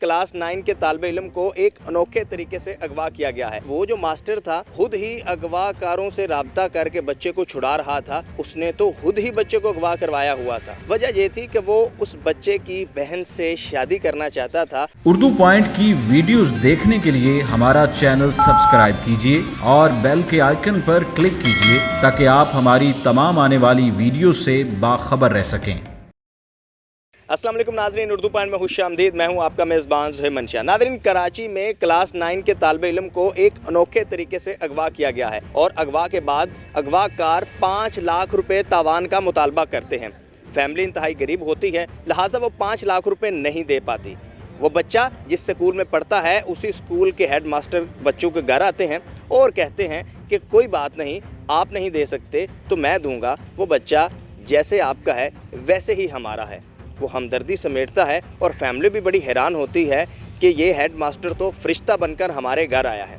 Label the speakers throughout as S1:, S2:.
S1: Class 9 के तालिब इल्म को एक अनोखे तरीके से अगवा किया गया है। वो जो मास्टर था खुद ही अगवाकारों से राब्ता करके बच्चे को छुड़ा रहा था। उसने तो खुद ही बच्चे को अगवा करवाया हुआ था। वजह ये थी कि वो उस बच्चे की बहन से शादी करना चाहता था।
S2: उर्दू पॉइंट की वीडियोस देखने के लिए हमारा चैनल सब्सक्राइब कीजिए और बेल के आइकन पर क्लिक कीजिए ताकि आप हमारी तमाम आने वाली वीडियो से बाखबर रह सकें।
S1: अस्सलाम वालेकुम नाज़रीन, उर्दू पॉइंट में खुशामदीद। मैं हूं आपका मेज़बान ज़ुहैब मंशा। नाज़रीन, कराची में क्लास 9 के तालिब इल्म को एक अनोखे तरीके से अगवा किया गया है और अगवा के बाद अगवाकार 5 लाख रुपए तावान का मुतालबा करते हैं। फैमिली इंतहाई गरीब होती है, लिहाजा वो 5 लाख रुपए नहीं दे पाती। वो बच्चा जिस स्कूल में पढ़ता है उसी स्कूल के हेड मास्टर बच्चों के घर आते हैं और कहते हैं कि कोई बात नहीं, आप नहीं दे सकते तो मैं दूंगा। वो बच्चा जैसे आपका है वैसे ही हमारा है। वो हमदर्दी समेटता है और फैमिली भी बड़ी हैरान होती है कि ये हेड मास्टर तो फरिश्ता बनकर हमारे घर आया है।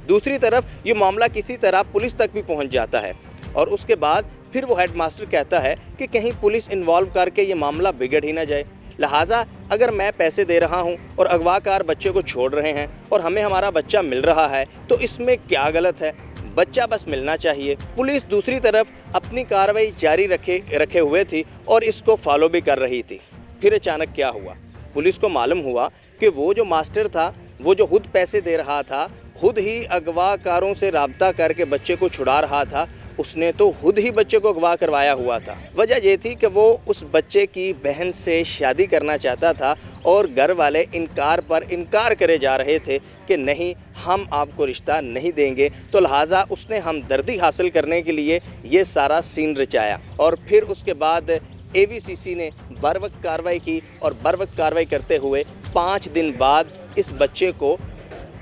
S1: दूसरी तरफ ये मामला किसी तरह पुलिस तक भी पहुंच जाता है और उसके बाद फिर वो हेड मास्टर कहता है कि कहीं पुलिस इन्वॉल्व करके ये मामला बिगड़ ही ना जाए। लिहाजा अगर मैं पैसे दे रहा हूं और अगवाकार बच्चे को छोड़ रहे हैं और हमें हमारा बच्चा मिल रहा है तो इसमें क्या गलत है? बच्चा बस मिलना चाहिए। पुलिस दूसरी तरफ अपनी कार्रवाई जारी रखे हुए थी और इसको फॉलो भी कर रही थी। फिर अचानक क्या हुआ? पुलिस को मालूम हुआ कि वो जो मास्टर था, वो जो खुद पैसे दे रहा था, खुद ही अगवाकारों से राब्ता करके बच्चे को छुड़ा रहा था, उसने तो खुद ही बच्चे को अगवा करवाया हुआ था। वजह ये थी कि वो उस बच्चे की बहन से शादी करना चाहता था और घर वाले इनकार पर इनकार करे जा रहे थे कि नहीं, हम आपको रिश्ता नहीं देंगे। तो लिहाजा उसने हमदर्दी हासिल करने के लिए ये सारा सीन रचाया और फिर उसके बाद AVCC ने बर वक्त कार्रवाई की और बर वक्त कार्रवाई करते हुए 5 दिन बाद इस बच्चे को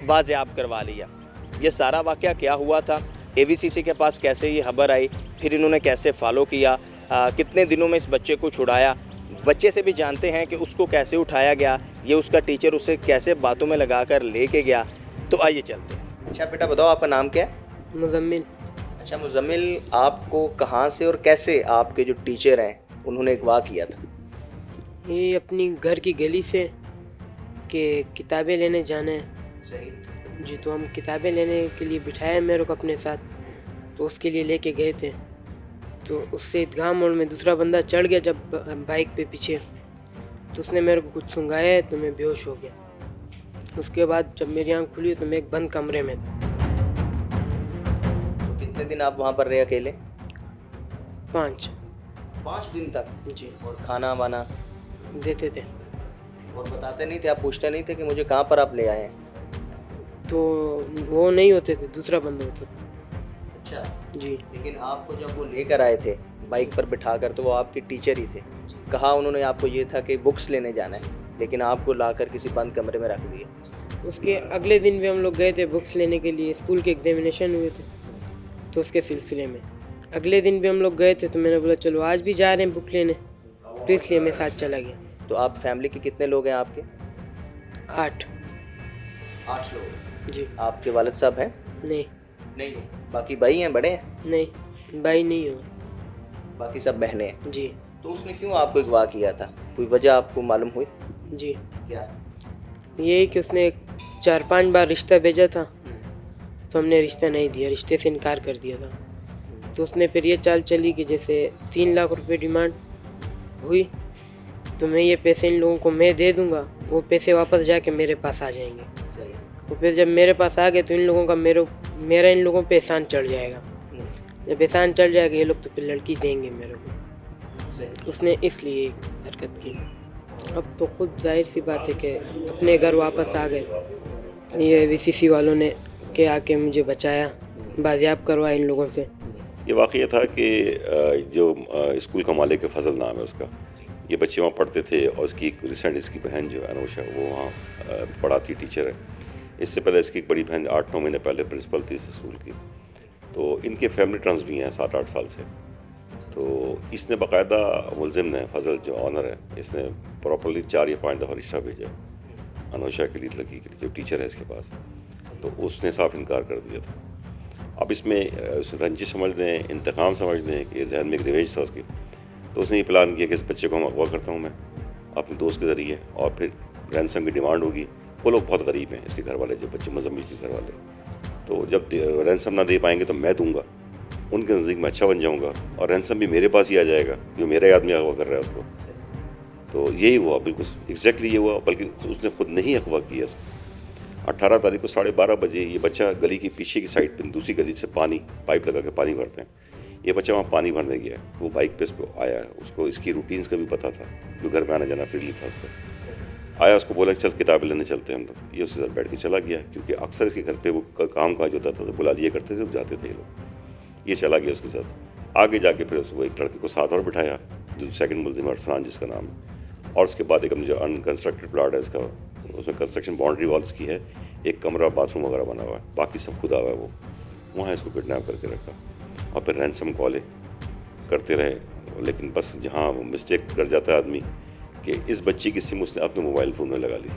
S1: बाजियाब करवा लिया। ये सारा वाक़या क्या हुआ था, AVCC के पास कैसे ये खबर आई, फिर इन्होंने कैसे फॉलो किया, कितने दिनों में इस बच्चे को छुड़ाया, बच्चे से भी जानते हैं कि उसको कैसे उठाया गया, ये उसका टीचर उसे कैसे बातों में लगा कर लेके गया। तो आइए चलते हैं। अच्छा बेटा बताओ, आपका नाम क्या है?
S3: मुज़म्मिल।
S1: अच्छा मुज़म्मिल, आपको कहाँ से और कैसे आपके जो टीचर हैं उन्होंने अगवा किया था?
S3: ये अपनी घर की गली से कि किताबें लेने जाना है।
S1: सही
S3: जी, तो हम किताबें लेने के लिए बिठाया मेरे को अपने साथ, तो उसके लिए लेके गए थे। तो उससे ईदगाह मोड़ में दूसरा बंदा चढ़ गया जब बाइक पे पीछे, तो उसने मेरे को कुछ सुंघाया तो मैं बेहोश हो गया। उसके बाद जब मेरी आँख खुली तो मैं एक बंद कमरे में था।
S1: तो कितने दिन आप वहाँ पर रहे अकेले?
S3: 5
S1: दिन तक?
S3: जी।
S1: और खाना वाना
S3: देते थे।
S1: और बताते नहीं थे? आप पूछते नहीं थे कि मुझे कहाँ पर आप ले आए हैं?
S3: तो वो नहीं होते थे, दूसरा बंदा होता था।
S1: अच्छा
S3: जी।
S1: लेकिन आपको जब वो लेकर आए थे बाइक पर बिठा कर, तो वो आपके टीचर ही थे। कहा उन्होंने आपको ये था कि बुक्स लेने जाना है, लेकिन आपको लाकर किसी बंद कमरे में रख दिया।
S3: उसके अगले दिन भी हम लोग गए थे बुक्स लेने के लिए, स्कूल के एग्जामिनेशन हुए थे तो उसके सिलसिले में अगले दिन भी हम लोग गए थे। तो मैंने बोला चलो आज भी जा रहे हैं बुक लेने, तो इसलिए मैं साथ चला गया।
S1: तो आप फैमिली के कितने लोग हैं आपके?
S3: 8।
S1: 8 लोग।
S3: जी।
S1: आपके वालिद साहब हैं?
S3: नहीं,
S1: बाकी भाई हैं, बड़े हैं?
S3: नहीं भाई नहीं हो।
S1: बाकी सब बहनें हैं।
S3: जी।
S1: तो उसने क्यों आपको अगवा किया था? कोई वजह आपको मालूम हुई?
S3: जी,
S1: क्या?
S3: यही कि उसने 4-5 बार रिश्ता भेजा था तो हमने रिश्ता नहीं दिया, रिश्ते से इनकार कर दिया था। तो उसने फिर ये चाल चली कि जैसे 3 लाख रुपए डिमांड हुई तो मैं ये पैसे इन लोगों को मैं दे दूंगा, वो पैसे वापस जाके मेरे पास आ जाएंगे।
S1: सही।
S3: तो फिर जब मेरे पास आ गए तो इन लोगों का मेरा इन लोगों पे एहसान चढ़ जाएगा। जब एहसान चढ़ जाएगा ये लोग तो फिर लड़की देंगे मेरे को।
S1: सही।
S3: उसने इसलिए हरकत की। अब तो खुद जाहिर सी बात है कि अपने घर वापस आ गए। ये AVCC वालों ने के आके मुझे बचाया, बाजियाब करवाया इन लोगों से।
S4: ये वाक़या था कि जो स्कूल का मालिक है, फजल नाम है उसका, ये बच्चे वहाँ पढ़ते थे और इसकी रिसेंट इसकी बहन जो है अनुषा, वो वहाँ पढ़ाती टीचर है। इससे पहले इसकी एक बड़ी बहन 8-9 महीने पहले प्रिंसिपल थी इस स्कूल की। तो इनके फैमिली टर्म्स भी हैं 7-8 साल से। तो इसने बाकायदा मुलजिम ने, फजल जो ऑनर है, इसने प्रॉपरली 4 या 5 दफ़ा रिश्ता भेजा अनुषा के लिए, लड़की के लिए, जो टीचर है इसके पास। तो उसने साफ इनकार कर दिया था। अब इसमें रंजिश समझ लें, इंतकाम समझ लें कि जहन में एक रिवेंज था उसकी। तो उसने ये प्लान किया कि इस बच्चे को हम अगवा करता हूँ मैं अपने दोस्त के ज़रिए, और फिर رینسم کی ڈیمانڈ ہوگی. وہ لوگ بہت غریب ہیں اس کے گھر والے, جو بچے مزمل کے گھر والے, تو جب رینسم نہ دے پائیں گے تو میں دوں گا, ان کے نزدیک میں اچھا بن جاؤں گا, اور رینسم بھی میرے پاس ہی آ جائے گا جو میرا آدمی اغوا کر رہا ہے اس کو. تو یہی ہوا, بالکل ایگزیکٹلی یہ ہوا, بلکہ اس نے خود نہیں اغوا کیا. 18 تاریخ کو 12:30 بجے یہ بچہ گلی کی پیچھے کی سائڈ پہ دوسری گلی سے پانی پائپ لگا کے پانی بھرتے ہیں, یہ بچہ وہاں پانی بھرنے گیا, وہ بائک پہ اس کو آیا, اس کو اس کی روٹینس کا بھی پتہ تھا, جو گھر میں آنا جانا فریلی تھا اس کا. آیا, اس کو بولا چل کتابیں لینے چلتے ہیں ہم لوگ, یہ اس کے ساتھ بیٹھ کے چلا گیا, کیونکہ اکثر اس کے گھر پہ وہ کام کاج ہوتا تھا تو بلا لیا کرتے تھے, جاتے تھے یہ لوگ. یہ چلا گیا اس کے ساتھ. آگے جا کے پھر اس کو ایک لڑکے کو ساتھ اور بٹھایا, جو سیکنڈ ملزم ارسلان جس کا نام ہے, اور اس کے بعد ایک جو انکنسٹرکٹڈ پلاٹ ہے اس کا, اس میں کنسٹرکشن باؤنڈری والس کی ہے, ایک کمرہ باتھ روم وغیرہ بنا ہوا ہے, باقی سب خدا ہوا ہے, وہ وہاں اس کو کڈنیپ کر کے رکھا, اور پھر رینسم کالیں کرتے رہے. لیکن بس جہاں مسٹیک کر جاتا ہے آدمی کہ اس بچی کی سم اس نے اپنے موبائل فون میں لگا لی,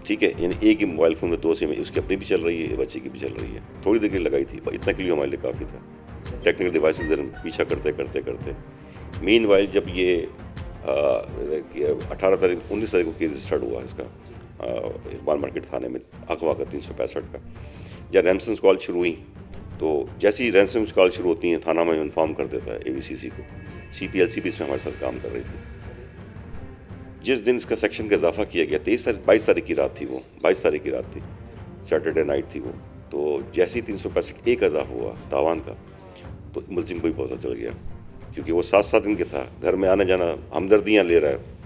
S4: ٹھیک ہے, یعنی ایک ہی موبائل فون میں 2 سم, اس کی اپنی بھی چل رہی ہے, بچی کی بھی چل رہی ہے. تھوڑی دیر کے لیے لگائی تھی, اتنا کے لیے ہمارے لیے کافی تھا. ٹیکنیکل ڈیوائسز پیچھا کرتے کرتے کرتے مین وائل جب یہ 19 تاریخ کو کیس اسٹارٹ ہوا اس کا اقبال مارکیٹ تھانے میں اغوا کا 365 کا. جب رینسمس کال شروع ہوئی تو جیسی ہی رینسمس کال شروع ہوتی ہیں تھانہ میں انفارم کر دیتا ہے AVCC کو. CPLC بھی اس میں ہمارے ساتھ کام کر رہی تھی. جس دن اس کا سیکشن کا اضافہ کیا گیا 22 تاریخ کی رات تھی, وہ 22 تاریخ کی رات تھی, سیٹرڈے نائٹ تھی وہ. تو جیسے ہی 365 ایک اضافہ ہوا تاوان کا, تو ملزم کو بھی پتہ چل گیا, کیونکہ وہ 7 دن کے تھا, گھر میں آنا جانا ہمدردیاں لے رہا ہے.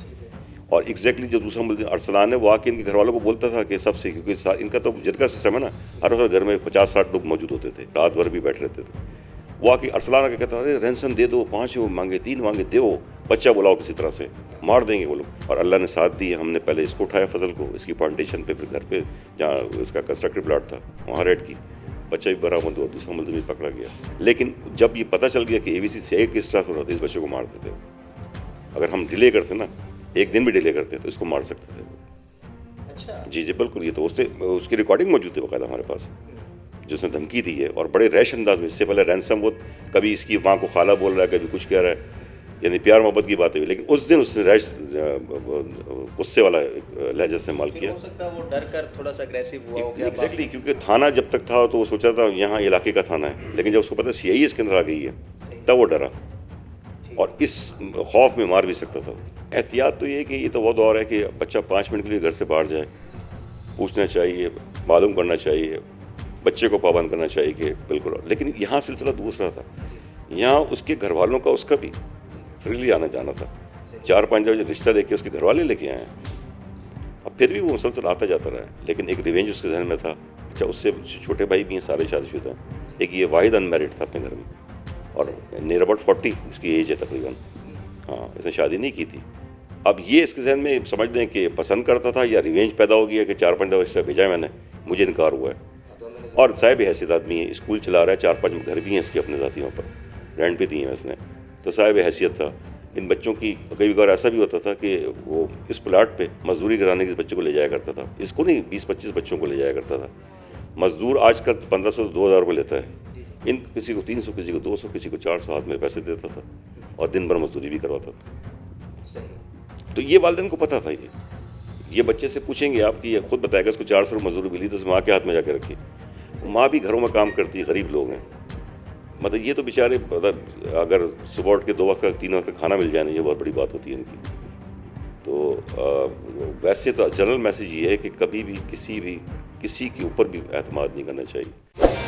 S4: اور ایگزیکٹلی جو دوسرا ملزم ارسلان ہے وہ آ کے ان کے گھر والوں کو بولتا تھا کہ سب سے, کیونکہ ان کا تو جرگہ سسٹم ہے نا, ہر وقت گھر میں 50-60 لوگ موجود ہوتے تھے, رات بھر بھی بیٹھ رہتے تھے. وہ آ کے ارسلان آ کے کہتا ارے رینسم دے دو, 5 مانگے 3 مانگے دو, بچہ بلاؤ کسی طرح سے, مار دیں گے وہ لوگ. اور اللہ نے ساتھ دی, ہم نے پہلے اس کو اٹھایا فضل کو, اس کی پلانٹیشن پہ, پھر گھر پہ جہاں اس کا کنسٹرکٹڈ پلاٹ تھا وہاں ریڈ کی, بچہ بھی برآمد ہوا, دوسرا ملزم بھی پکڑا گیا. لیکن جب یہ پتہ چل گیا کہ AVCC سے ایک کس ٹرانسفر ہوتا ہے, اس بچے کو مار دیتے. اگر ہم ڈیلے کرتے نا, 1 دن بھی ڈیلے کرتے تو اس کو مار سکتے تھے.
S1: اچھا,
S4: جی بالکل, یہ تو اس کی ریکارڈنگ موجود ہے باقاعدہ ہمارے پاس, جس نے دھمکی دی ہے, اور بڑے ریش انداز میں. اس سے پہلے رینسم وہ کبھی اس کی ماں کو خالہ بول رہا ہے, کبھی کچھ کہہ رہا ہے, یعنی پیار محبت کی بات ہے. لیکن اس دن اس نے ریش غصے والا لہجہ استعمال کیا.
S1: ہو سکتا ہے وہ ڈر کر تھوڑا سا اگریسو ہوا ہو.
S4: ایگزیکٹلی, کیونکہ تھانہ جب تک تھا تو وہ سوچا تھا یہاں علاقے کا تھانہ ہے, لیکن جب اس کو پتا CI اس کے اندر آ گئی ہے تب وہ ڈرا, اور اس خوف میں مار بھی سکتا تھا. احتیاط تو یہ ہے کہ یہ تو وہ دور ہے کہ بچہ 5 منٹ کے لیے گھر سے باہر جائے, پوچھنا چاہیے, معلوم کرنا چاہیے, بچے کو پابند کرنا چاہیے کہ بالکل. لیکن یہاں سلسلہ دوسرا تھا, یہاں اس کے گھر والوں کا اس کا بھی فریلی آنا جانا تھا. 4-5 جو رشتہ لے کے اس کے گھر والے لے کے آئے ہیں, اب پھر بھی وہ مسلسل آتا جاتا رہا ہے. لیکن ایک ریونج اس کے ذہن میں تھا. اچھا, اس سے چھوٹے بھائی بھی ہیں, سارے شادی شدہ ہیں, ایک یہ واحد انمیرڈ تھا اپنے گھر میں, اور نیر اباؤٹ 40 اس کی ایج ہے تقریباً. ہاں, اس نے شادی نہیں کی تھی. اب یہ اس کے ذہن میں سمجھ لیں کہ پسند کرتا تھا یا ریونج پیدا ہو گیا کہ 4-5 دفعہ رشتہ بھیجا ہے میں نے, مجھے انکار ہوا ہے. اور صاحب حیثیت آدمی ہے, اسکول چلا رہا ہے, 4-5 گھر بھی ہیں اس کے اپنے ذاتی وہاں پر, رینٹ پہ دی ہیں اس نے, تو صاحب حیثیت تھا. ان بچوں کی کئی بار ایسا بھی ہوتا تھا کہ وہ اس پلاٹ پہ مزدوری کرانے کے اس بچے کو لے جایا کرتا تھا, اس کو نہیں 20-25 بچوں کو لے جایا کرتا تھا. مزدور آج کل 1500-2000 کو لیتا ہے, ان کسی کو 300, کسی کو 200, کسی کو 400 ہاتھ میں پیسے دیتا تھا, اور دن بھر مزدوری بھی کرواتا تھا. تو یہ والدین کو پتہ تھا. یہ بچے سے پوچھیں گے آپ کی, خود بتائے گا اس کو 400 مزدوری ملی تو اس ماں کے ہاتھ میں جا کے رکھی. ماں بھی گھروں میں کام کرتی ہے, غریب لوگ ہیں, مطلب یہ تو بیچارے, مطلب اگر صبح اٹھ کے 2 وقت کا 3 وقت کا کھانا مل جائے نا, یہ بہت بڑی بات ہوتی ہے ان کی. تو ویسے تو جنرل میسیج یہ ہے کہ کبھی بھی کسی کے اوپر بھی اعتماد نہیں کرنا چاہیے.